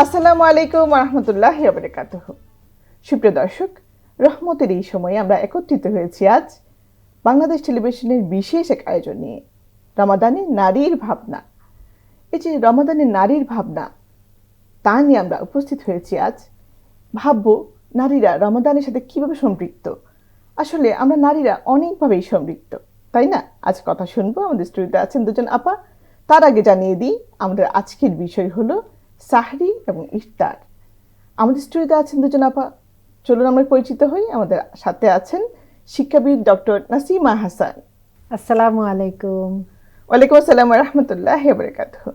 আসসালামু আলাইকুম রহমতুল্লাহি ওয়া বারাকাতুহু। সুপ্রিয় দর্শক, রহমতের এই সময়ে আমরা একত্রিত হয়েছি আজ বাংলাদেশ টেলিভিশনের বিশেষ এক আয়োজন নিয়ে, রমাদানে নারীর ভাবনা। এই যে রমাদানে নারীর ভাবনা, তা নিয়ে আমরা উপস্থিত হয়েছি আজ। ভাববো নারীরা রমাদানের সাথে কিভাবে সম্পৃক্ত। আসলে আমরা নারীরা অনেকভাবেই সম্পৃক্ত, তাই না? আজ কথা শুনবো, আমাদের স্টুডিওতে আছেন দুজন আপা। তার আগে জানিয়ে দিই, আমাদের আজকের বিষয় হলো সাহরি এবং ইফতার। আমাদের স্টুডিওতে আছেন দুজন আপা, চলুন আমরা পরিচিত হই। আমাদের সাথে আছেন শিক্ষাবিদ ডক্টর নাসিমা হাসান। আসসালামু আলাইকুম। ওয়ালাইকুম আসসালাম রহমতুল্লাহ বারাকাতুহু।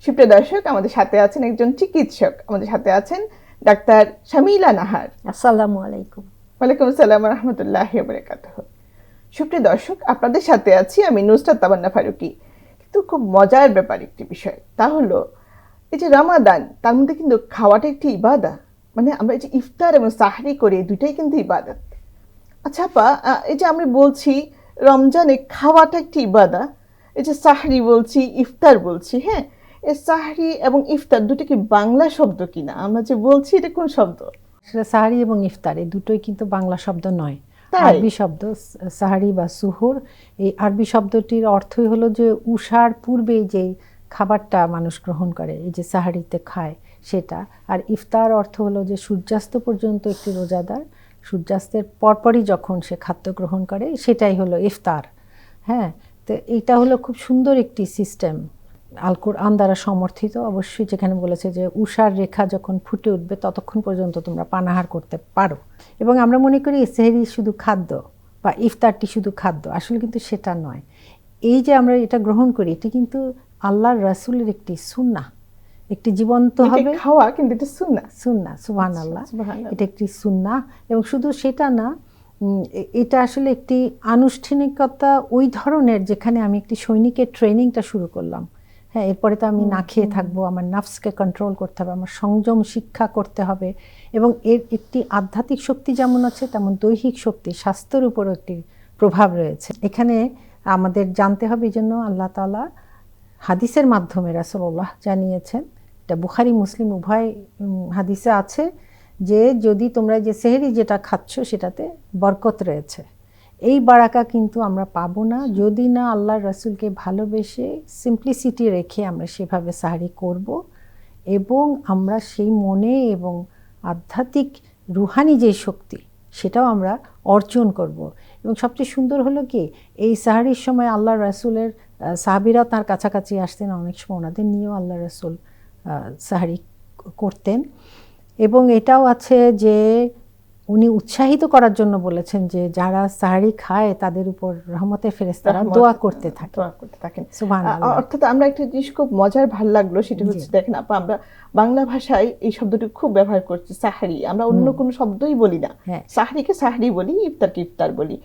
সুপ্রিয় দর্শক, আমাদের সাথে আছেন একজন চিকিৎসক, আমাদের সাথে আছেন ডাক্তার শামিলা নাহার। আসসালামু আলাইকুম। ওয়ালাইকুম আসসালাম রহমতুল্লাহ বারাকাতুহু। সুপ্রিয় দর্শক, আপনাদের সাথে আছি আমি নুসরাত তাবান্না ফারুকী। কিন্তু খুব মজার ব্যাপার একটি বিষয়, তা হলো এই যে রমাদান, তার মধ্যে কিন্তু খাওয়াটা একটি ইবাদত। মানে আমরা এই যে ইফতার এবং সাহরি করি, দুইটাই কিন্তু ইবাদত। আচ্ছা আপা, এই যে আমরা বলছি রমজানে খাওয়াটা একটি ইবাদত, এই যে সাহরি বলছি, ইফতার বলছি, হ্যাঁ, এই সাহরি এবং ইফতার দুটো কি বাংলা শব্দ কিনা? আমরা যে বলছি এটা কোন শব্দ? আসলে সাহারি এবং ইফতার এই দুটোই কিন্তু বাংলা শব্দ নয়, তাই? আরবি শব্দ। সাহারি বা সুহুর, এই আরবি শব্দটির অর্থই হলো যে উষার পূর্বেই যে খাবারটা মানুষ গ্রহণ করে, এই যে সাহারিতে খায় সেটা। আর ইফতার অর্থ হলো যে সূর্যাস্ত পর্যন্ত একটি রোজাদার সূর্যাস্তের পরপরই যখন সে খাদ্য গ্রহণ করে, সেটাই হলো ইফতার। হ্যাঁ, তো এইটা হলো খুব সুন্দর একটি সিস্টেম, আল কোরআন দ্বারা সমর্থিত। অবশ্যই যেখানে বলেছে যে উষার রেখা যখন ফুটে উঠবে ততক্ষণ পর্যন্ত তোমরা পানাহার করতে পারো। এবং আমরা মনে করি সেহরি শুধু খাদ্য বা ইফতারটি শুধু খাদ্য, আসলে কিন্তু সেটা নয়। এই যে আমরা এটা গ্রহণ করি, এটি কিন্তু আল্লাহর রাসূলের একটি সুন্নাহ, একটি জীবন্ত হবে খাওয়া, কিন্তু এটা সুন্নাহ। সুন্নাহ, সুবহানাল্লাহ। সুবহানাল্লাহ। এটা একটি সুন্নাহ। এবং শুধু সেটা না, এটা আসলে একটি আনুষ্ঠানিকতা ওই ধরনের, যেখানে আমি একটি সৈনিকের ট্রেনিংটা শুরু করলাম। হ্যাঁ, এরপরে তো আমি না খেয়ে থাকবো, আমার নাফসকে কন্ট্রোল করতে হবে, আমার সংযম শিক্ষা করতে হবে। এবং এর একটি আধ্যাত্মিক শক্তি যেমন আছে, তেমন দৈহিক শক্তি, স্বাস্থ্যের উপরও একটি প্রভাব রয়েছে। এখানে আমাদের জানতে হবে, এই জন্য আল্লাহ তাআলা হাদিসের মাধ্যমে রাসূলুল্লাহ জানিয়েছেন, এটা বুখারী মুসলিম উভয় হাদিসে আছে, যে যদি তোমরা যে সেহরি যেটা খাচ্ছ সেটাতে বরকত রয়েছে। এই বারাকা কিন্তু আমরা পাবো না যদি না আল্লাহর রাসূলকে ভালোবেসে সিম্পলিসিটি রেখে আমরা সেভাবে সাহরি করব, এবং আমরা সেই মনে এবং আধ্যাত্মিক রুহানি যে শক্তি সেটাও আমরা অর্জন করব। এবং সবচেয়ে সুন্দর হলো কি, এই সাহরির সময় আল্লাহর রাসূলের সাহাবীরা তার কাছাকাছি আসতেন, অনেক সময় ওনাদের নিয়েও আল্লাহর রাসূল সাহরি করতেন। এবং এটাও আছে যে উনি উৎসাহিত করার জন্য বলেছেন যে যারা সাহরি খায় তাদের উপর রহমতের ফেরেশতারা দোয়া করতে থাকেন। সুবহানাল্লাহ। অর্থাৎ আমরা একটা জিনিস খুব মজার ভাল লাগলো, সেটা হচ্ছে দেখেন আপা, আমরা বাংলা ভাষায় এই শব্দটি খুব ব্যবহার করছি, সাহরি। আমরা অন্য কোনো শব্দই বলি না, সাহরিকে সাহরি বলি, ইফতারকে ইফতার বলি।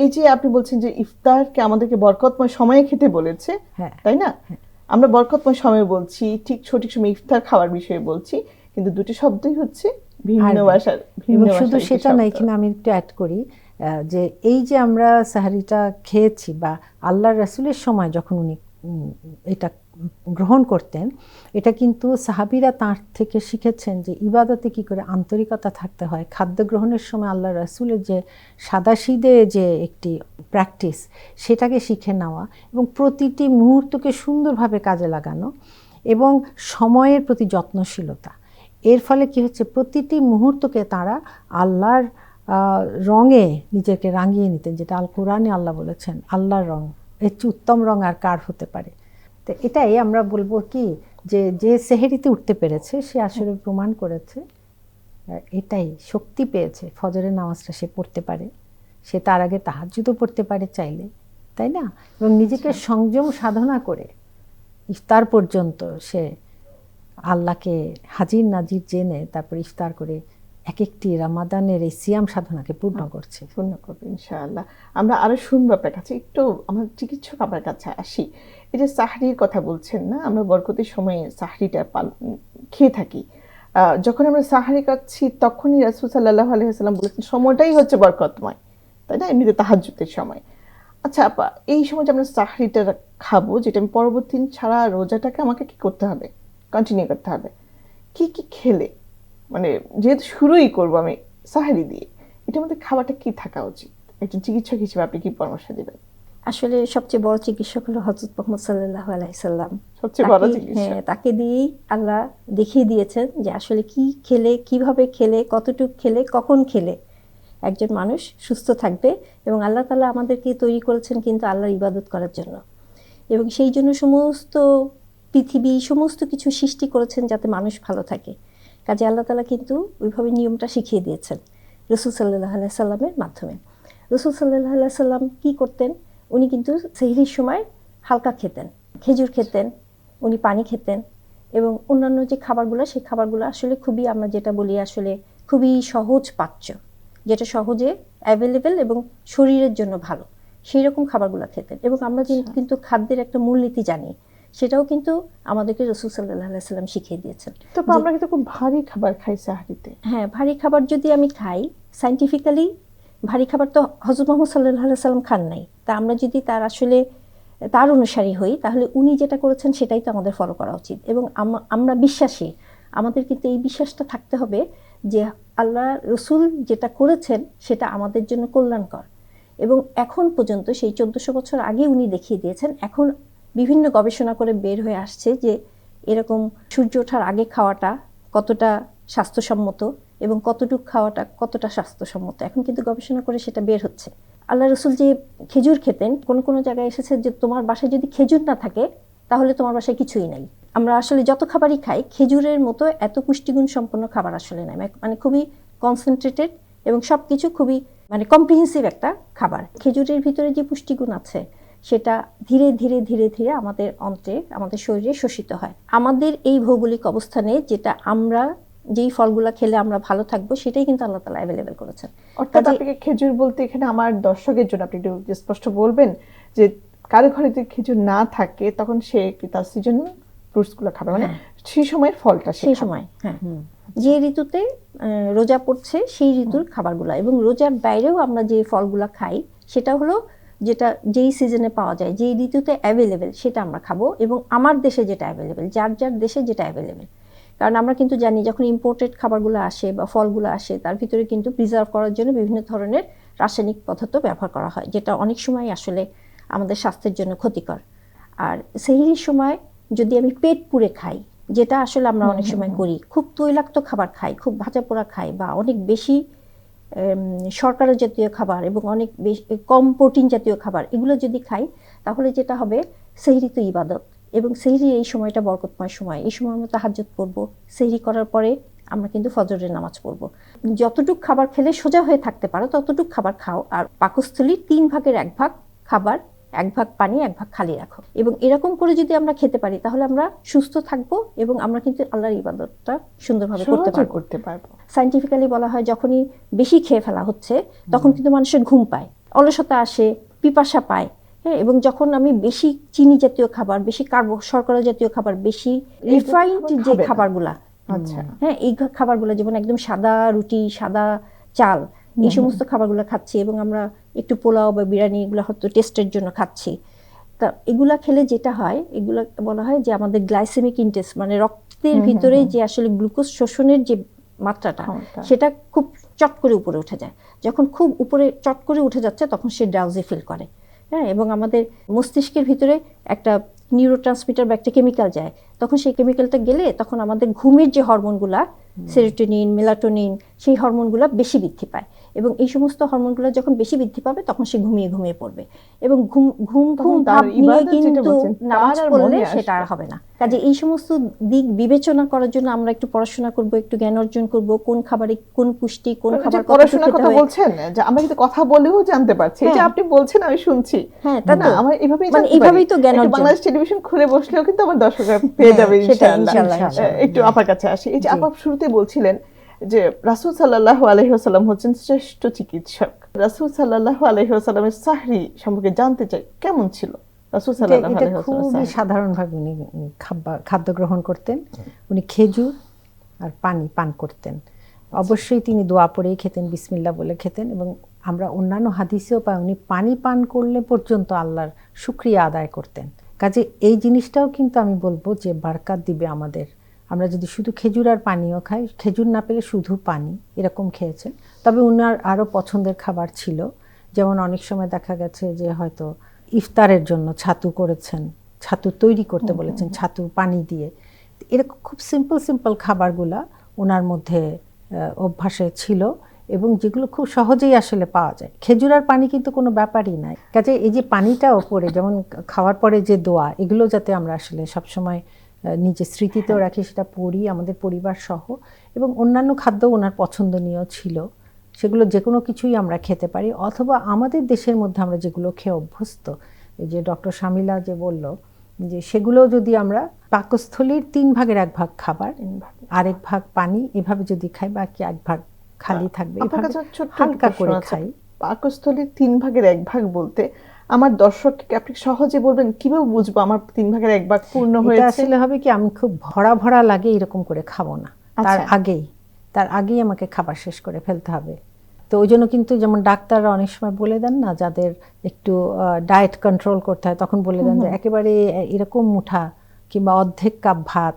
এই যে আপনি বলছেন যে ইফতারকে আমাদেরকে বরকতময় সময়ে খেতে বলেছে, তাই না? আমরা বরকতময় সময় বলছি, ঠিক সঠিক সময় ইফতার খাওয়ার বিষয়ে বলছি, কিন্তু দুটি শব্দই হচ্ছে ভিন্ন ভাষার। এবং শুধু সেটা না, এখানে আমি একটু অ্যাড করি যে এই যে আমরা সাহরিটা খেয়েছি, বা আল্লাহর রাসূলের সময় যখন উনি এটা গ্রহণ করতেন, এটা কিন্তু সাহাবীরা তার থেকে শিখেছেন যে ইবাদতে কি করে আন্তরিকতা থাকতে হয়। খাদ্য গ্রহণের সময় আল্লাহর রাসূলের যে সাদাসিধে যে একটি প্র্যাকটিস, সেটাকে শিখে নেওয়া এবং প্রতিটি মুহূর্তকে সুন্দরভাবে কাজে লাগানো এবং সময়ের প্রতি যত্নশীলতা। এর ফলে কি হচ্ছে, প্রতিটি মুহূর্তকে তারা আল্লাহর রঙে নিজেকে রাঙিয়ে নিতেন, যেটা আল কোরআনে আল্লাহ বলেছেন আল্লাহর রং, এর চেয়ে উত্তম রং আর কার হতে পারে। তো এটাই আমরা বলবো কি, যে যে সেহরিতে উঠতে পেরেছে সে আসলে প্রমাণ করেছে, এটাই শক্তি পেয়েছে, ফজরের নামাজটা সে পড়তে পারে, সে তার আগে তাহাজ্জুদও পড়তে পারে চাইলে, তাই না? এবং নিজেকে সংযম সাধনা করে ইফতার পর্যন্ত সে আল্লাহকে হাজির নাজির জেনে তারপর ইফতার করে এক একটি রমাদানের এই সিয়াম সাধনাকে পূর্ণ করছে। পূর্ণ করবে ইনশাআল্লাহ। আমরা আরো শুনবো আপনার কাছে, একটু আমরা চিকিৎসক আপনার কাছে আসি। এই যে সাহরির কথা বলছেন না, আমরা বরকতের সময়ে সাহরিটা খেয়ে থাকি। যখন আমরা সাহরি খাচ্ছি তখনই রাসূল সাল্লাল্লাহু আলাইহি ওয়াসাল্লাম বলেছেন সময়টাই হচ্ছে বরকতময়, তাই না? এমনিতে তাহাজ্জুদের সময়। আচ্ছা আপা, এই সময় যে আমরা সাহরিটা খাবো, যেটা আমি পরবর্তী দিন সারা রোজাটাকে আমাকে কি করতে হবে? কন্টিনিউ করতে হবে। কি কি খেলে, মানে যেহেতু শুরুই করবো আমি সাহারি দিয়ে, এটার মধ্যে খাবারটা কি থাকা উচিত, একজন চিকিৎসক হিসেবে আপনি কি পরামর্শ দিবেন? আসলে সবচেয়ে বড় চিকিৎসক হলো হযরত মুহাম্মদ সাল্লাল্লাহু আলাইহি সাল্লাম। সবচেয়ে বড় চিকিৎসক। হ্যাঁ, তাকে দিয়েই আল্লাহ দেখিয়ে দিয়েছেন যে আসলে কি খেলে, কিভাবে খেলে, কতটুকু খেলে, কখন খেলে একজন মানুষ সুস্থ থাকবে। এবং আল্লাহ তাআলা আমাদেরকে তৈরি করেছেন কিন্তু আল্লাহর ইবাদত করার জন্য, এবং সেই জন্য সমস্ত পৃথিবী সমস্ত কিছু সৃষ্টি করেছেন যাতে মানুষ ভালো থাকে। কাজে আল্লাহ তাআলা কিন্তু ওইভাবে নিয়মটা শিখিয়ে দিয়েছেন রাসূল সাল্লাল্লাহু আলাইহি সাল্লামের মাধ্যমে। রাসূল সাল্লাল্লাহু আলাইহি সাল্লাম কি করতেন, উনি কিন্তু সেহরির সময় হালকা খেতেন, খেজুর খেতেন, উনি পানি খেতেন, এবং অন্যান্য যে খাবারগুলো সেই খাবারগুলো আসলে খুবই, আমরা যেটা বলি আসলে খুবই সহজ পাচ্য, যেটা সহজে অ্যাভেলেবেল এবং শরীরের জন্য ভালো, সেই রকম খাবারগুলো খেতেন। এবং আমরা কিন্তু খাদ্যের একটা মূলনীতি জানি, সেটাও কিন্তু আমাদেরকে রাসূল সাল্লাল্লাহু আলাইহি সাল্লাম শিখিয়ে দিয়েছেন। তো আমরা কিন্তু খুব ভারী খাবার খাই সাহারিতে। হ্যাঁ, ভারী খাবার যদি আমি খাই, সায়েন্টিফিক্যালি ভারী খাবার তো হযরত মুহাম্মদ সাল্লাল্লাহু আলাইহি সাল্লাম খান নাই, তা আমরা যদি তার আসলে তার অনুসারী হই, তাহলে উনি যেটা করেছেন সেটাই তো আমাদের ফলো করা উচিত। এবং আমরা বিশ্বাসী, আমাদের কিন্তু এই বিশ্বাসটা থাকতে হবে যে আল্লাহ রসুল যেটা করেছেন সেটা আমাদের জন্য কল্যাণকর। এবং এখন পর্যন্ত সেই 1400 বছর আগে উনি দেখিয়ে দিয়েছেন। এখন বিভিন্ন গবেষণা করে বের হয়ে আসছে যে এরকম সূর্য ওঠার আগে খাওয়াটা কতটা স্বাস্থ্যসম্মত এবং কতটুকু খাওয়াটা কতটা স্বাস্থ্যসম্মত, এখন কিন্তু গবেষণা করে সেটা বের হচ্ছে। আল্লাহ রসুল যে খেজুর খেতেন, কোনো কোনো জায়গায় এসেছে যে তোমার বাসায় যদি খেজুর না থাকে তাহলে তোমার বাসায় কিছুই নাই। আমরা আসলে যত খাবারই খাই, খেজুরের মতো এত পুষ্টিগুণ সম্পন্ন খাবার আসলে নাই, মানে খুবই কনসেন্ট্রেটেড এবং সব কিছু খুবই মানে কম্প্রিহেন্সিভ একটা খাবার। খেজুরের ভিতরে যে পুষ্টিগুণ আছে সেটা ধীরে ধীরে ধীরে ধীরে আমাদের অন্ত্রে, আমাদের শরীরে শোষিত হয়। আমাদের এই ভৌগোলিক অবস্থানে যেটা আমরা যেই ফলগুলো খেলে আমরা ভালো থাকবো সেটাই কিন্তু আল্লাহ তাআলা অ্যাভেলেবেল করেছেন। অর্থাৎ আপনাকে খেজুর বলতে এখানে আমার দর্শকের জন্য আপনি একটু স্পষ্ট বলবেন যে কারো ঘরে যদি খেজুর না থাকে তখন সে তার সিজন ফ্রুটসগুলো খাবে, মানে সেই সময়ের ফলটা সেই সময়, হ্যাঁ, যে ঋতুতে রোজা পড়ছে সেই ঋতুর খাবারগুলো। এবং রোজার বাইরেও আমরা যে ফলগুলো খাই সেটা হলো যেটা যেই সিজনে পাওয়া যায়, যেই ঋতুতে অ্যাভেলেবেল সেটা আমরা খাবো। এবং আমার দেশে যেটা অ্যাভেলেবেল, যার যার দেশে যেটা অ্যাভেলেবেল, কারণ আমরা কিন্তু জানি যখন ইম্পোর্টেড খাবারগুলো আসে বা ফলগুলো আসে তার ভিতরে কিন্তু প্রিজার্ভ করার জন্য বিভিন্ন ধরনের রাসায়নিক পদার্থ ব্যবহার করা হয়, যেটা অনেক সময় আসলে আমাদের স্বাস্থ্যের জন্য ক্ষতিকর। আর সেহরির সময় যদি আমি পেট পুড়ে খাই, যেটা আসলে আমরা অনেক সময় করি, খুব তৈলাক্ত খাবার খাই, খুব ভাজা পোড়া খাই, বা অনেক বেশি শর্করা জাতীয় খাবার এবং অনেক বেশি কম প্রোটিন জাতীয় খাবার, এগুলো যদি খাই তাহলে যেটা হবে, সেহরি তো ইবাদত, এবং সেহরি এই সময়টা বরকতময় সময়, এই সময় আমরা তাহাজ্জুদ পড়বো, সেহরি করার পরে আমরা কিন্তু ফজরের নামাজ পড়বো। যতটুক খাবার খেলে সোজা হয়ে থাকতে পারো ততটুক খাবার খাও, আর পাকস্থলীর 3 ভাগের 1 ভাগ খাবার, 1 ভাগ পানি, 1 ভাগ খালি রাখো। এবং এরকম করে যদি আমরা খেতে পারি তাহলে আমরা সুস্থ থাকবো এবং আমরা কিন্তু আল্লাহর ইবাদতটা সুন্দরভাবে করতে পারবো। সায়েন্টিফিক্যালি বলা হয় যখনই বেশি খেয়ে ফেলা হচ্ছে তখন কিন্তু মানুষের ঘুম পায়, অলসতা আসে, পিপাসা পায়। হ্যাঁ, এবং যখন আমি বেশি চিনি জাতীয় খাবার, বেশি শর্করা জাতীয় খাবার, বেশি রিফাইন্ড যে খাবারগুলা, আচ্ছা, হ্যাঁ, এই খাবারগুলো যেমন একদম সাদা রুটি, সাদা চাল, এই সমস্ত খাবারগুলো খাচ্ছি, এবং আমরা একটু পোলাও বা বিরিয়ানি এগুলো হয়তো টেস্টের জন্য খাচ্ছি। তা এগুলা খেলে যেটা হয়, এগুলা বলা হয় যে আমাদের গ্লাইসেমিক ইনটেক্স, মানে রক্তের ভিতরে যে আসলে গ্লুকোজ শোষণের যে মাত্রাটা সেটা খুব চট করে উপরে উঠে যায়। যখন খুব উপরে চট করে উঠে যাচ্ছে তখন সে ড্রাউজি ফিল করে। হ্যাঁ, এবং আমাদের মস্তিষ্কের ভিতরে একটা নিউরোট্রান্সমিটার বা একটা কেমিক্যাল যায়, তখন সেই কেমিক্যালটা গেলে তখন আমাদের ঘুমের যে হরমোনগুলা, সেরোটোনিন, মেলাটোনিন, সেই হরমোনগুলা বেশি বৃদ্ধি পায়। এবং এই সমস্ত হরমোনগুলো যখন বেশি বৃদ্ধি পাবে তখন সে ঘুমিয়ে ঘুমিয়ে পড়বে, এবং ঘুম ঘুম ঘুম ভাব নিয়ে কিন্তু নামাজ পড়লে সেটা আর হবে না। কাজে এই সমস্ত দিক বিবেচনা করার জন্য আমরা একটু পড়াশোনা করব, একটু জ্ঞান অর্জন করব, কোন খাবারে কোন পুষ্টি, কোন খাবার পড়াশোনার কথা বলছেন যে আমরা কিন্তু কথা বলেও জানতে পারছি, এটা আপনি বলছেন আমি শুনছি। হ্যাঁ, তা তো আমার এভাবেই মানে এইভাবেই তো জ্ঞান অর্জন। বাংলাদেশ টেলিভিশন খুলে বসলেও কিন্তু আমার দর্শকরা পেয়ে যাবে ইনশাআল্লাহ। একটু আপার কাছে আসি, এই যে আপা শুরুতে বলছিলেন যে রাসূল সাল্লাল্লাহু আলাইহি ওয়াসাল্লাম হচ্ছেন শ্রেষ্ঠ চিকিৎসক। রাসূল সাল্লাল্লাহু আলাইহি ওয়াসাল্লামের সাহরি সম্পর্কে জানতে চাই, কেমন ছিল রাসূল সাল্লাল্লাহু আলাইহি ওয়াসাল্লাম? খুবই সাধারণভাবে উনি খাদ্য গ্রহণ করতেন, উনি খেজুর আর পানি পান করতেন। অবশ্যই তিনি দোয়া পড়েই খেতেন, বিসমিল্লাহ বলে খেতেন। এবং আমরা অন্যান্য হাদিসেও পাই উনি পানি পান করলে পর্যন্ত আল্লাহর শুকরিয়া আদায় করতেন। কাজে এই জিনিসটাও কিন্তু আমি বলবো যে বারকাত দিবে আমাদের আমরা যদি শুধু খেজুর আর পানিও খাই, খেজুর না পেলে শুধু পানি, এরকম খেয়েছেন। তবে ওনার আরও পছন্দের খাবার ছিল, যেমন অনেক সময় দেখা গেছে যে হয়তো ইফতারের জন্য ছাতু করেছেন, ছাতু তৈরি করতে বলেছেন ছাতু পানি দিয়ে। এরকম খুব সিম্পল খাবারগুলা ওনার মধ্যে অভ্যাসে ছিল, এবং যেগুলো খুব সহজেই আসলে পাওয়া যায়। খেজুর আর পানি কিন্তু কোনো ব্যাপারই নাই। কাজে এই যে পানিটা ওপরে, যেমন খাওয়ার পরে যে দোয়া, এগুলো যাতে আমরা আসলে সবসময় নিজের স্মৃতিতেও রাখি, সেটা পড়ি আমাদের পরিবার সহ। এবং অন্যান্য খাদ্য ওনার পছন্দনীয় ছিল, সেগুলো যে কোনো কিছুই আমরা খেতে পারি, অথবা আমাদের দেশের মধ্যে আমরা যেগুলো খেয়ে অভ্যস্ত, এই যে ডক্টর শামিলা যে বলল যে সেগুলো যদি আমরা পাকস্থলীর 3/1 খাবার, আরেক ভাগ পানি, এভাবে যদি খাই, বাকি 1 ভাগ খালি থাকবে, আপনার কাছে ছোট্ট হালকা প্রশ্ন করে আছে। খাই। পাকস্থলীর 3/1 বলতে আমার দর্শককে আপনি সহজে বলবেন, কিভাবে বুঝবো আমার 3/1 পূর্ণ এটা হয়েছে? আসলে হবে কি, আমি খুব ভরা ভরা লাগে এরকম করে খাবো না, তার আগেই আমাকে খাবার শেষ করে ফেলতে হবে। তো ওই জন্য কিন্তু যেমন ডাক্তাররা অনেক সময় বলে দেন না, যাদের একটু ডায়েট কন্ট্রোল করতে হয়, তখন বলে দেন যে একেবারে এরকম মুঠা কিংবা অর্ধেক কাপ ভাত,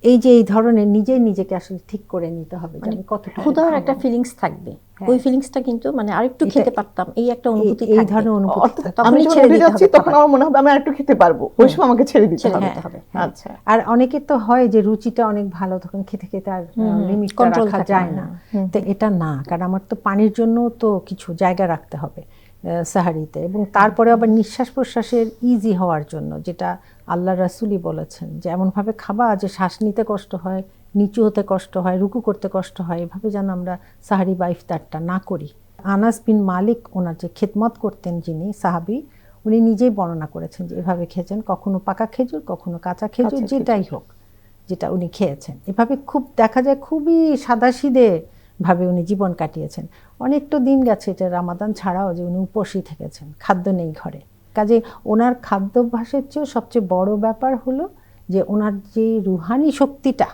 এই যে এই ধরনের নিজেকে আসলে ঠিক করে নিতে হবে যে আমি কতটুকু ক্ষুধার একটা ফিলিংস থাকবে, ওই ফিলিংসটা কিন্তু মানে আরেকটু খেতে পারতাম, এই একটা অনুভূতি এই থাকবে। ধরনের অনুভূতি অর্থাৎ থাকবে। আমি তখনই যখন ছেড়ে উঠে দিতে যাচ্ছি হবে তখন আমার মনে হবে আমি আরেকটু খেতে পারবো, ওই সময় আমাকে ছেড়ে দিতে ছেড়ে হবে। দিতে হবে। আচ্ছা। আর অনেকের তো হয় যে রুচিটা অনেক ভালো, তখন খেতে খেতে আর লিমিট Control রাখা থাকে যায় না। না। তো এটা না, কারণ আমার তো পানির জন্য তো কিছু জায়গা রাখতে হবে সাহারিতে, এবং তারপরে আবার নিঃশ্বাস প্রশ্বাসের ইজি হওয়ার জন্য, যেটা আল্লাহ রাসূলই বলেছেন যে এমনভাবে খাবা যে শ্বাস নিতে কষ্ট হয়, নিচু হতে কষ্ট হয়, রুকু করতে কষ্ট হয়, এভাবে যেন আমরা সাহারি বা ইফতারটা না করি। আনাস বিন মালিক, ওনার যে খেদমত করতেন যিনি সাহাবী, উনি নিজেই বর্ণনা করেছেন যে এভাবে খেয়েছেন, কখনো পাকা খেজুর, কখনো কাঁচা খেজুর, যেটাই হোক, যেটা উনি খেয়েছেন। এভাবে খুব দেখা যায় খুবই সাদাসিধে ভাবে উনি জীবন কাটিয়েছেন। অনেকটা দিন গেছে এটা রামাদান ছাড়াও যে উনি উপসী থেকেছেন, খাদ্য নেই ঘরে। কাজে ওনার খাদ্যাভ্যাসের চেয়েও সবচেয়ে বড় ব্যাপার হলো যে ওনার যে রুহানি শক্তিটা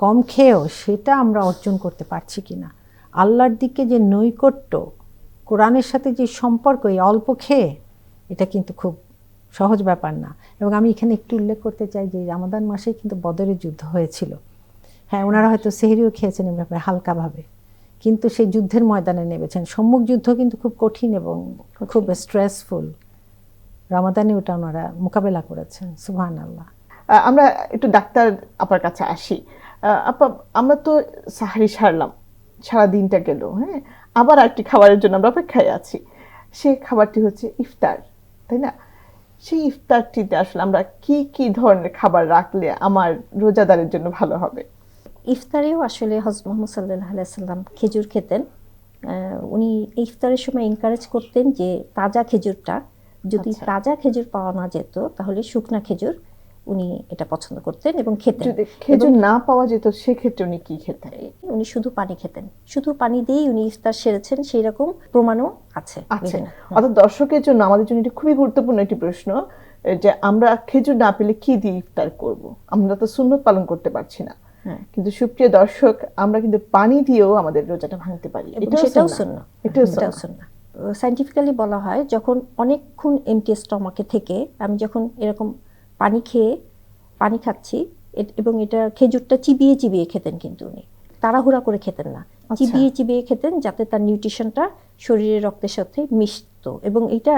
কম খেয়েও সেটা আমরা অর্জন করতে পারছি কিনা, আল্লাহর দিকে যে নৈকট্য, কোরআনের সাথে যে সম্পর্ক, এই অল্প খেয়ে, এটা কিন্তু খুব সহজ ব্যাপার না। এবং আমি এখানে একটু উল্লেখ করতে চাই যে রমাদান মাসে কিন্তু বদরের যুদ্ধ হয়েছিল। হ্যাঁ, ওনারা হয়তো সেহরিও খেয়েছেন এই ব্যাপারে হালকাভাবে, কিন্তু সেই যুদ্ধের ময়দানে নেমেছেন। সম্মুখ যুদ্ধ কিন্তু খুব কঠিন এবং খুব স্ট্রেসফুল, রমাদানে ওটা ওনারা মোকাবেলা করেছেন। সুবহানাল্লাহ। আমরা একটু ডাক্তার আপার কাছে আসি। আপা, আমরা তো সাহারি সারলাম, সারা দিনটা গেল, হ্যাঁ, আবার আরেকটি খাবারের জন্য আমরা অপেক্ষায় আছি। সেই খাবারটি হচ্ছে ইফতার, তাই না? সেই ইফতারটিতে আসলে আমরা কি কি ধরনের খাবার রাখলে আমার রোজাদারের জন্য ভালো হবে? ইফতারেও আসলে হযরত মুহাম্মদ সাল্লাল্লাহু আলাইহি ওয়াসাল্লাম খেজুর খেতেন। উনি ইফতারের সময় এনকারেজ করতেন যে তাজা খেজুরটা, যদি তাজা খেজুর পাওয়া না যেত তাহলে শুকনা খেজুর উনি এটা পছন্দ করতেন এবং খেতেন। যদি খেজুর না পাওয়া যেত সেক্ষেত্রে উনি কি খেতেন? উনি শুধু পানি খেতেন, শুধু পানি দিয়েই উনি ইফতার সেরেছেন, সেই রকম প্রমাণও আছে। অর্থাৎ দর্শকের জন্য, আমাদের জন্য এটা খুবই গুরুত্বপূর্ণ একটি প্রশ্ন যে আমরা খেজুর না পেলে কি দিয়ে ইফতার করব? আমরা তো সুন্নত পালন করতে পারছি না, কিন্তু সুপ্রিয় দর্শক, আমরা কিন্তু পানি দিয়েও আমাদের রোজাটা ভাঙতে পারি। এটাও সুন্নাহ। সায়েন্টিফিক্যালি বলা হয়, যখন অনেকক্ষণ এমটি স্টমাকে থেকে আমি যখন এরকম পানি খাচ্ছি, এবং এটা খেজুরটা চিবিয়ে চিবিয়ে খেতেন, কিন্তু উনি তাড়াহুড়া করে খেতেন না, চিবিয়ে চিবিয়ে খেতেন যাতে তার নিউট্রিশনটা শরীরের রক্তের সাথে মিশতো। এবং এটা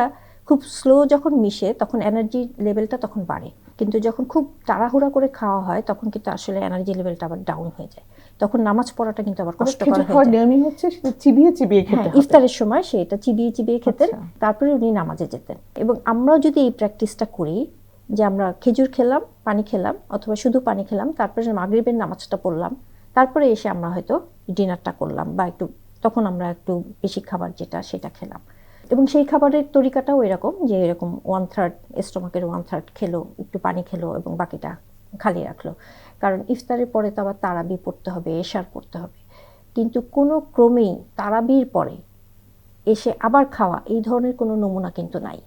খুব স্লো যখন মিশে তখন এনার্জি লেভেলটা তখন বাড়ে, কিন্তু যখন খুব তাড়াহুড়া করে খাওয়া হয় তখন কিন্তু আসলে এনার্জি লেভেলটা আবার ডাউন হয়ে যায়, তখন নামাজ পড়াটা কিন্তু আবার কষ্টকর হয়ে যায়। নিয়মই হচ্ছে সেটা চিবিয়ে চিবিয়ে খেতে হবে। ইফতারের সময় সেটা চিবিয়ে চিবিয়ে খেতেন, তারপরে উনি নামাজে যেতেন। এবং আমরাও যদি এই প্র্যাকটিসটা করি যে আমরা খেজুর খেলাম, পানি খেলাম, অথবা শুধু পানি খেলাম, তারপরে মাগরিবের নামাজটা পড়লাম, তারপরে এসে আমরা হয়তো ডিনারটা করলাম, বা তখন আমরা একটু বেশি খাবার যেটা সেটা খেলাম। এবং সেই খাবারের তরিকাটাও এরকম যে এরকম 1/3 স্টমাকের 1/3 খেলো, একটু পানি খেলো এবং বাকিটা খালি রাখলো। কারণ ইফতারের পরে তো আবার তারাবি পড়তে হবে, এশার পড়তে হবে, কিন্তু কোনো ক্রমেই তারাবির পরে এসে আবার খাওয়া এই ধরনের কোনো নমুনা কিন্তু নাই,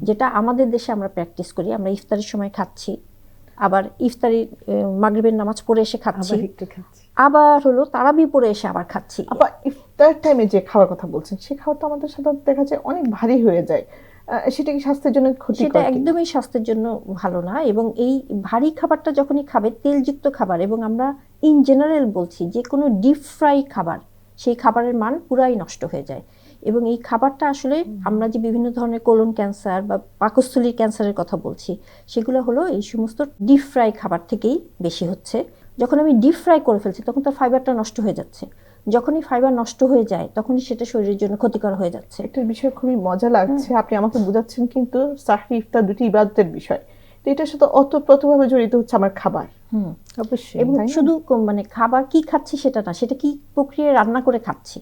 যেটা আমাদের দেশে আমরা প্র্যাকটিস করি। আমরা ইফতারের সময় খাচ্ছি, আবার ইফতারি মাগরিবের নামাজ পড়ে এসে খাচ্ছি, আবার হলো তারাবি পড়ে এসে আবার খাচ্ছি। ইফতার টাইমে যে খাওয়ার কথা বলছেন, সেই খাওয়াটা আমাদের সাধারণত দেখা যায় অনেক ভারী হয়ে যায়। সেটা কি স্বাস্থ্যের জন্য সেটা ক্ষতিকর কিনা? একদমই স্বাস্থ্যের জন্য ভালো না। এবং এই ভারী খাবারটা যখনই খাবে, তেলযুক্ত খাবার, এবং আমরা ইন জেনারেল বলছি যে কোনো ডিপ ফ্রাই খাবার, সেই খাবারের মান পুরাই নষ্ট হয়ে যায়। এবং এই খাবারটা আসলে আমরা যে বিভিন্ন ধরনের কোলন ক্যান্সার বা পাকস্থলীর ক্যান্সারের কথা বলছি, সেগুলো হলো এই সমস্ত ডিপ ফ্রাই খাবার থেকেই বেশি হচ্ছে। যখন আমি ডিপ ফ্রাই করে ফেলছি তখন তার ফাইবারটা নষ্ট হয়ে যাচ্ছে। যখনই ফাইবার নষ্ট হয়ে যায় তখনই সেটা শরীরের জন্য ক্ষতিকর হয়ে যাচ্ছে। একটা বিষয় খুবই মজা লাগছে, আপনি আমাকে বোঝাচ্ছেন কিন্তু সাহরি ইফতার দুটি ইবাদতের বিষয়, তো এটার সাথে অতপ্রতভাবে জড়িত হচ্ছে আমার খাবার। অবশ্যই। এবং তাই না? শুধু মানে খাবার কি খাচ্ছি সেটা না, সেটা কি প্রক্রিয়ায় রান্না করে খাচ্ছি,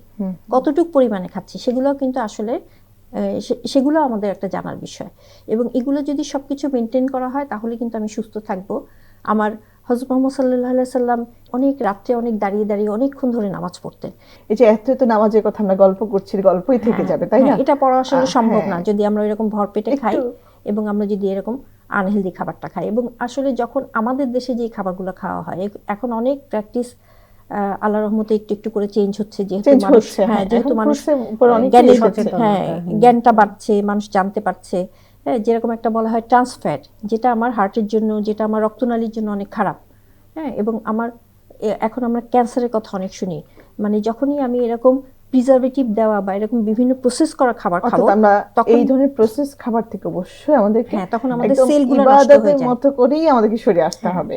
কতটুকু পরিমাণে খাচ্ছি, সেগুলো কিন্তু আসলে সেগুলো আমাদের একটা জানার বিষয়। এবং এগুলো যদি সবকিছু মেনটেন করা হয় তাহলে কিন্তু আমি সুস্থ থাকবো। আমার হযরত মুহাম্মদ সাল্লাল্লাহু আলাইহি সাল্লাম অনেক রাত্রে অনেক দাঁড়িয়ে দাঁড়িয়ে অনেকক্ষণ ধরে নামাজ পড়তেন। এই যে এত এত নামাজের কথা আমরা গল্প করছি, গল্পই থেকে যাবে, তাই না? এটা পড়া আসলে সম্ভব না হ্যাঁ। যদি আমরা এরকম ভরপেটে খাই একটু- এবং আমরা যদি এরকম আনহেলদি খাবারটা খাই। এবং আসলে যখন আমাদের দেশে যে খাবারগুলো খাওয়া হয়, এখন অনেক প্র্যাকটিস আল্লাহর রহমতে একটু একটু করে চেঞ্জ হচ্ছে, যেহেতু Change মানুষ হচ্ছে, হ্যাঁ। যেহেতু এখন মানুষ fruits এর উপরে অনেক জ্ঞানী কিছু হচ্ছে, সচেতনতা, হ্যাঁ, জ্ঞানটা বাড়ছে, মানুষ জানতে পারছে। হ্যাঁ, যেরকম একটা বলা হয় ট্রান্স ফ্যাট, যেটা আমার হার্টের জন্য, যেটা আমার রক্তনালীর জন্য অনেক খারাপ। হ্যাঁ, এবং আমার এখন আমরা ক্যান্সারের কথা অনেক শুনি। মানে যখনই আমি এরকম প্রিজারভেটিভ দেওয়া বা এরকম বিভিন্ন প্রসেস করা খাবার খাবো, অর্থাৎ আমরা তখন এই ধরনের প্রসেস খাবার থেকে অবশ্যই আমাদেরকে হ্যাঁ, তখন আমাদের একদম সেলগুলো নষ্ট হয়ে ইবাদতের যায়। মতো করেই আমাদেরকে সরে আসতে হবে।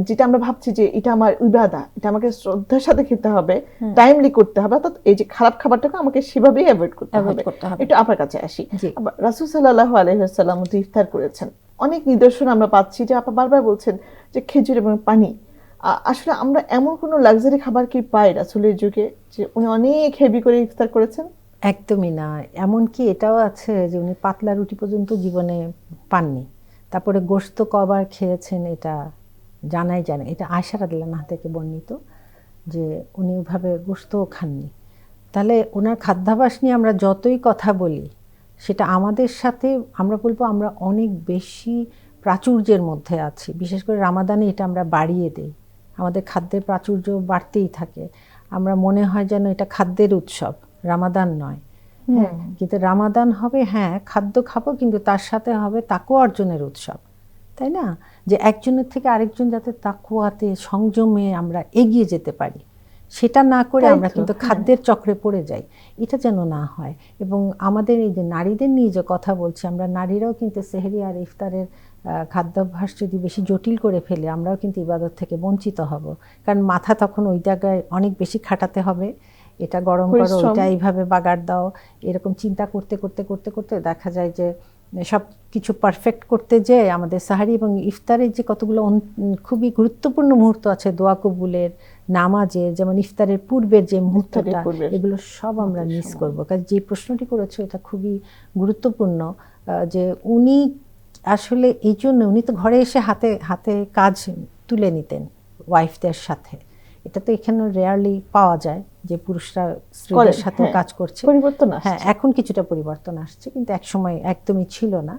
যেটা আমরা ভাবছি যে এটা আমার ইবাদা, এটা আমাকে শ্রদ্ধার সাথে খেতে হবে, টাইমলি করতে হবে, অর্থাৎ এই যে খারাপ খাবারটাকে আমাকে সেভাবেই অ্যাভয়েড করতে Avoid হবে। করতে হবে। একটু আপনার কাছে আসি। জি। রাসূল সাল্লাল্লাহু আলাইহি ওয়াসাল্লাম তো ইফতার করেছেন, অনেক নিদর্শন আমরা পাচ্ছি যে আপা বারবার বলছেন যে খেজুর এবং পানি। আসলে আমরা এমন কোনো লাক্সারি খাবার কি পাই রাসূলের যুগে যে উনি অনেক হেভি করে ইফতার করেছেন? একদমই না। এমনকি এটাও আছে যে উনি পাতলা রুটি পর্যন্ত জীবনে পাননি। তারপরে গোশত কবার খেয়েছেন এটা জানাই যায় না। এটা আয়েশা রাদিয়াল্লাহু আনহা থেকে বর্ণিত যে উনি ওইভাবে গোশতও খাননি। তাহলে ওনার খাদ্যাভ্যাস নিয়ে আমরা যতই কথা বলি, সেটা আমাদের সাথে আমরা বলবো আমরা অনেক বেশি প্রাচুর্যের মধ্যে আছি। বিশেষ করে রামাদানে এটা আমরা বাড়িয়ে দেই। আমাদের খাদ্যের প্রাচুর্য বাড়তেই থাকে। আমরা মনে হয় যেন এটা খাদ্যের উৎসব, রামাদান নয়। হ্যাঁ, কিন্তু রামাদান হবে, হ্যাঁ খাদ্য খাবো, কিন্তু তার সাথে হবে তাকওয়া অর্জনের উৎসব, তাই না? যে একজনের থেকে আরেকজন যাতে তাকওয়াতে সংযমে আমরা এগিয়ে যেতে পারি, সেটা না করে তাই আমরা তো, কিন্তু হ্যাঁ। খাদ্যের চক্রে পড়ে যাই, এটা যেন না হয়। এবং আমাদের এই যে নারীদের নিয়ে যে কথা বলছি, আমরা নারীরাও কিন্তু সেহরি আর ইফতারের খাদ্যাভ্যাস যদি বেশি জটিল করে ফেলে, আমরাও কিন্তু ইবাদত থেকে বঞ্চিত হব। কারণ মাথা তখন ওই জায়গায় অনেক বেশি খাটাতে হবে, এটা গরম করো, পরিশ্রম। এটা এইভাবে বাগার দাও, এরকম চিন্তা করতে করতে করতে করতে দেখা যায় যে সব কিছু পারফেক্ট করতে যেয়ে আমাদের সাহারি এবং ইফতারের যে কতগুলো খুবই গুরুত্বপূর্ণ মুহূর্ত আছে, দোয়া কবুলের, নামাজের, যেমন ইফতারের পূর্বের যে মুহূর্তটা, পূর্বের এগুলো সব আমরা মিস করবো। কারণ যে প্রশ্নটি করেছো এটা খুবই গুরুত্বপূর্ণ, যে উনি আসলে এই জন্য উনি তো ঘরে এসে হাতে হাতে কাজ তুলে নিতেন ওয়াইফদের সাথে। এটা তো এখানে রেয়ারলি পাওয়া যায় যে পুরুষরা স্ত্রীদের সাথে হ্যাঁ, কাজ করছে। পরিবর্তন আসছে। হ্যাঁ, এখন কিছুটা পরিবর্তন আসছে, কিন্তু একসময় একদমই ছিল না।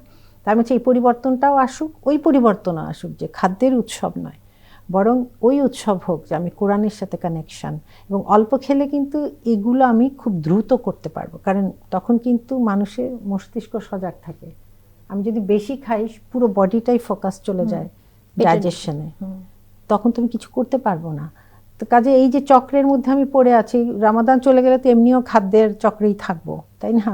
তার মানে এই পরিবর্তনটাও আসুক, ওই পরিবর্তনও আসুক যে খাদ্যের উৎসব নয়, বরং ওই উৎসব হোক যে আমি কোরআনের সাথে কানেকশন, এবং অল্প খেলে কিন্তু এগুলো আমি খুব দ্রুত করতে পারবো, কারণ তখন কিন্তু মানুষের মস্তিষ্ক সজাগ থাকে। আমি যদি বেশি খাই পুরো বডিটাই ফোকাস চলে যায় ডাইজেশনে, তখন তুমি কিছু করতে পারবো না। তো কাজে এই যে চক্রের মধ্যে আমি পড়ে আছি, রামাদান চলে গেলে তো এমনিও খাদ্যের চক্রেই থাকবো, তাই না?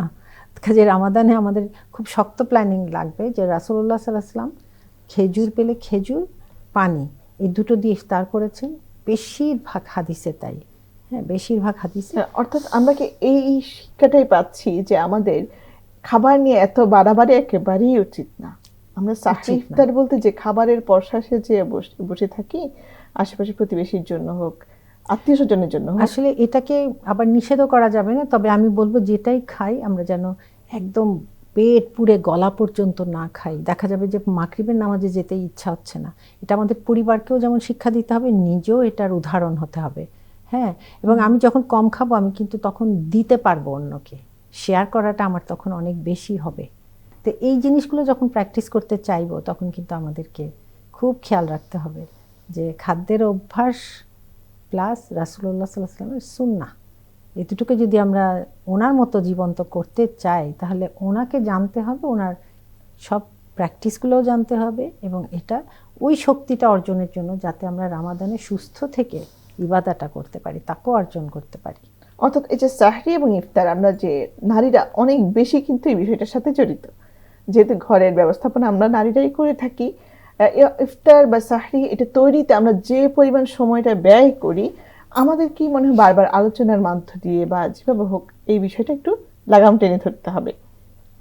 কাজে রামাদানে আমাদের খুব শক্ত প্ল্যানিং লাগবে যে রাসূলুল্লাহ সাল্লাল্লাহু আলাইহি ওয়াসাল্লাম খেজুর পেলে খেজুর, পানি, এই দুটো দিয়ে ইফতার করেছেন বেশিরভাগ হাদিসে, তাই হ্যাঁ বেশিরভাগ হাদিসে। অর্থাৎ আমরা কি এই শিক্ষাটাই পাচ্ছি যে আমাদের খাবার নিয়ে এত বাড়াবাড়ি একেবারেই উচিত না। আমরা সাহরি ইফতার বলতে যে খাবারের পরশাসে যে বসে থাকি, আশেপাশে প্রতিবেশীর জন্য হোক, আত্মীয় স্বজনের জন্য হোক, আসলে এটাকে আবার নিষেধও করা যাবে না, তবে আমি বলবো যেটাই খাই আমরা যেন একদম পেট পুড়ে গলা পর্যন্ত না খাই। দেখা যাবে যে মাগরিবের নামাজে যেতে ইচ্ছা হচ্ছে না, এটা আমাদের পরিবারকেও যেমন শিক্ষা দিতে হবে, নিজেও এটার উদাহরণ হতে হবে। হ্যাঁ, এবং আমি যখন কম খাবো আমি কিন্তু তখন দিতে পারবো অন্যকে, শেয়ার করাটা আমার তখন অনেক বেশি হবে। তো এই জিনিসগুলো যখন প্র্যাকটিস করতে চাইবো তখন কিন্তু আমাদেরকে খুব খেয়াল রাখতে হবে যে খাদ্যের অভ্যাস প্লাস রাসূলুল্লাহ সাল্লাল্লাহু আলাইহি ওয়াসাল্লামের সুন্নাহ, এই দুটোকে যদি আমরা ওনার মতো জীবন্ত করতে চাই, তাহলে ওনাকে জানতে হবে, ওনার সব প্র্যাকটিসগুলোও জানতে হবে, এবং এটা ওই শক্তিটা অর্জনের জন্য যাতে আমরা রামাদানে সুস্থ থেকে ইবাদাটা করতে পারি, তাকেও অর্জন করতে পারি। অর্থাৎ এই যে সাহরি এবং ইফতার, আমরা যে নারীরা অনেক বেশি কিন্তু এই বিষয়টার সাথে জড়িত, যেহেতু ঘরের ব্যবস্থাপনা আমরা নারীরাই করে থাকি। ইফতার বা সাহরি এটা তৈরিতে আমরা যে পরিমাণ সময়টা ব্যয় করি, আমাদের কি মনে হয় বারবার আলোচনার মধ্য দিয়ে বা যেভাবে হোক এই বিষয়টা একটু লাগাম টেনে ধরতে হবে।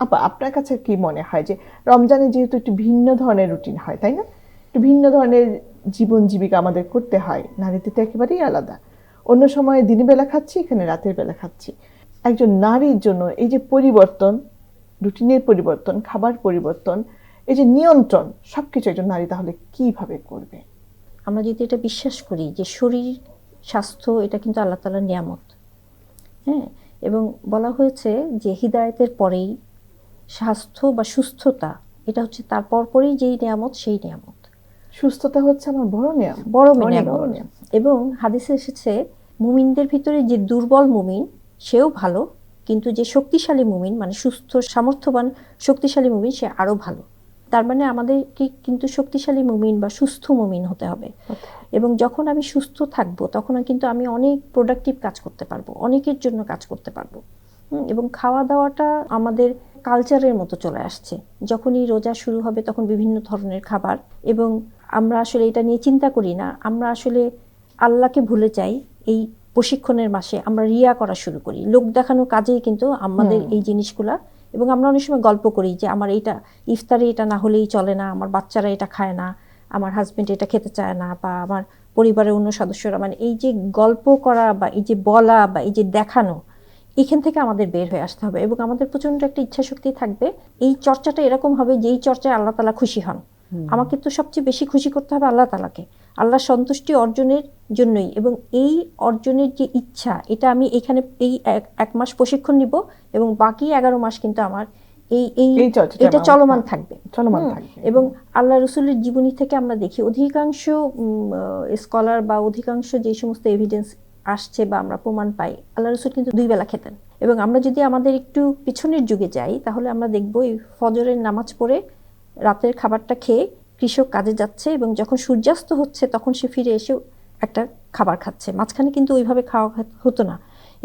আপা, আপনার কাছে কি মনে হয় যে রমজানে যেহেতু একটু ভিন্ন ধরনের রুটিন হয়, তাই না, একটু ভিন্ন ধরনের জীবন জীবিকা আমাদের করতে হয়, নারীদের তো একেবারেই আলাদা। অন্য সময় দিনের বেলা খাচ্ছি, এখানে রাতের বেলা খাচ্ছি। একজন নারীর জন্য এই যে পরিবর্তন, রুটিনের পরিবর্তন, খাবার পরিবর্তন, এই যে নিয়ন্ত্রণ, সবকিছু একজন নারী তাহলে কিভাবে করবে? আমরা যদি এটা বিশ্বাস করি যে শরীর স্বাস্থ্য এটা কিন্তু আল্লাহ তাআলার নিয়ামত, হ্যাঁ, এবং বলা হয়েছে যে হিদায়াতের পরেই স্বাস্থ্য বা সুস্থতা এটা হচ্ছে তার পরপরই যেই নিয়ামত সেই নিয়ামত। সুস্থতা হচ্ছে আমার বড় নিয়ামত, বড় অনেক নিয়ামত। বড় নিয়ামত। এবং হাদিসে এসেছে মুমিনদের ভিতরে যে দুর্বল মুমিন সেও ভালো, কিন্তু যে শক্তিশালী মুমিন মানে সুস্থ সামর্থ্যবান শক্তিশালী মুমিন সে আরো ভালো। তার মানে আমাদেরকে কিন্তু শক্তিশালী মুমিন বা সুস্থ মুমিন হতে হবে। এবং যখন আমি সুস্থ থাকবো তখন কিন্তু আমি অনেক প্রোডাক্টিভ কাজ করতে পারবো, অনেকের জন্য কাজ করতে পারবো। এবং খাওয়া দাওয়াটা আমাদের কালচারের মতো চলে আসছে। যখনই রোজা শুরু হবে তখন বিভিন্ন ধরনের খাবার, এবং আমরা আসলে এটা নিয়ে চিন্তা করি না। আমরা আসলে আল্লাহকে ভুলে যাই। এই প্রশিক্ষণের মাসে আমরা রিয়া করা শুরু করি, লোক দেখানো কাজেই কিন্তু আমাদের এই জিনিসগুলা। এবং আমরা অনেক সময় গল্প করি যে আমার এইটা ইফতারে এটা না হলেই চলে না, আমার বাচ্চারা এটা খায় না, আমার হাজবেন্ড এটা খেতে চায় না, বা আমার পরিবারের অন্য সদস্যরা, মানে এই যে গল্প করা বা এই যে বলা বা এই যে দেখানো, এখান থেকে আমাদের বের হয়ে আসতে হবে। এবং আমাদের প্রচন্ড একটা ইচ্ছা শক্তি থাকবে। এই চর্চাটা এরকম হবে যেই চর্চায় আল্লাহ তাআলা খুশি হন। আমাকে তো সবচেয়ে বেশি খুশি করতে হবে আল্লাহ তাআলাকে, আল্লাহর সন্তুষ্টি অর্জনের জন্যই। এবং এই অর্জনের যে ইচ্ছা, এটা আমি এখানে এই এক মাস প্রশিক্ষণ নিব, এবং বাকি 11 মাস কিন্তু আমার এটা চলমান থাকবে। এবং আল্লাহ রসুলের জীবনী থেকে আমরা দেখি অধিকাংশ স্কলার বা অধিকাংশ যে সমস্ত এভিডেন্স আসছে বা আমরা প্রমাণ পাই, আল্লাহ রসুল কিন্তু 2 বেলা খেতেন। এবং আমরা যদি আমাদের একটু পিছনের যুগে যাই তাহলে আমরা দেখব এই ফজরের নামাজ পড়ে রাতের খাবারটা খেয়ে কৃষক কাজে যাচ্ছে, এবং যখন সূর্যাস্ত হচ্ছে তখন সে ফিরে এসে একটা খাবার খাচ্ছে। মাঝখানে কিন্তু ওইভাবে খাওয়া হতো না।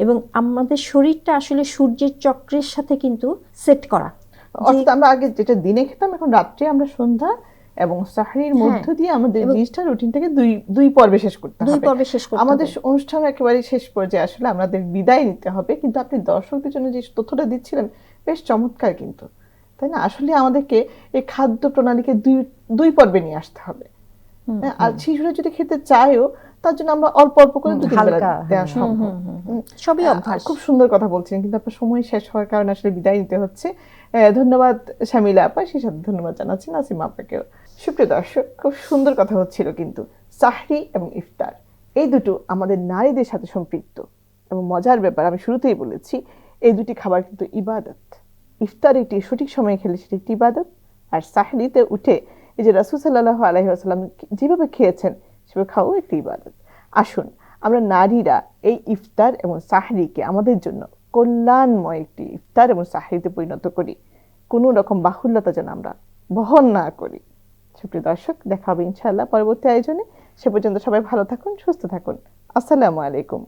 এবং আমাদের শরীরটা আসলে সূর্যের চক্রের সাথে কিন্তু সেট করা। অর্থাৎ আমরা আগে যেটা দিনে খেতাম, এখন রাত্রে আমরা সন্ধ্যা এবং সাহরির মধ্য দিয়ে আমাদের জিনিসটা রুটিনটাকে দুই পর্বে শেষ করতে হবে। আমাদের অনুষ্ঠান একেবারে শেষ পর্যায়ে আসলে আমাদের বিদায় নিতে হবে, কিন্তু আপনি দর্শকদের জন্য যে তথ্যটা দিচ্ছিলেন বেশ চমৎকার কিন্তু, তাই না? আসলে আমাদেরকে এই খাদ্য প্রণালীকে দুই পর্বে নিয়ে আসতে হবে। আর শিশুরা যদি খেতে চায়ও তার জন্য আমরা অল্প অল্প করে দেওয়া সম্ভব। সবই অভ্যাস। খুব সুন্দর কথা বলছেন, কিন্তু আপনার সময় শেষ হওয়ার কারণে আসলে বিদায় নিতে হচ্ছে। ধন্যবাদ শামিলা আপা, সেই সাথে ধন্যবাদ জানাচ্ছি নাসিমা আপাকেও। সুপ্রিয় দর্শক, খুব সুন্দর কথা হচ্ছিল কিন্তু। সাহরি এবং ইফতার এই দুটো আমাদের নারীদের সাথে সম্পৃক্ত, এবং মজার ব্যাপার আমি শুরুতেই বলেছি এই দুটি খাবার কিন্তু ইবাদত। ইফতার একটি সঠিক সময়ে খেলে সেটি একটি ইবাদত, আর সাহরিতে উঠে এই যে রাসূল সাল্লাল্লাহু আলাইহি ওয়াসাল্লাম যেভাবে খেয়েছেন সেভাবে খাওয়াও একটি ইবাদত। আসুন আমরা নারীরা এই ইফতার এবং সাহরিকে আমাদের জন্য কল্যাণময় একটি ইফতার এবং সাহরিতে পরিণত করি, কোনো রকম বাহুল্যতা যেন আমরা বহন না করি। সুপ্রিয় দর্শক, দেখা হবে ইনশাআল্লাহ পরবর্তী আয়োজনে। সে পর্যন্ত সবাই ভালো থাকুন, সুস্থ থাকুন। আসসালামু আলাইকুম।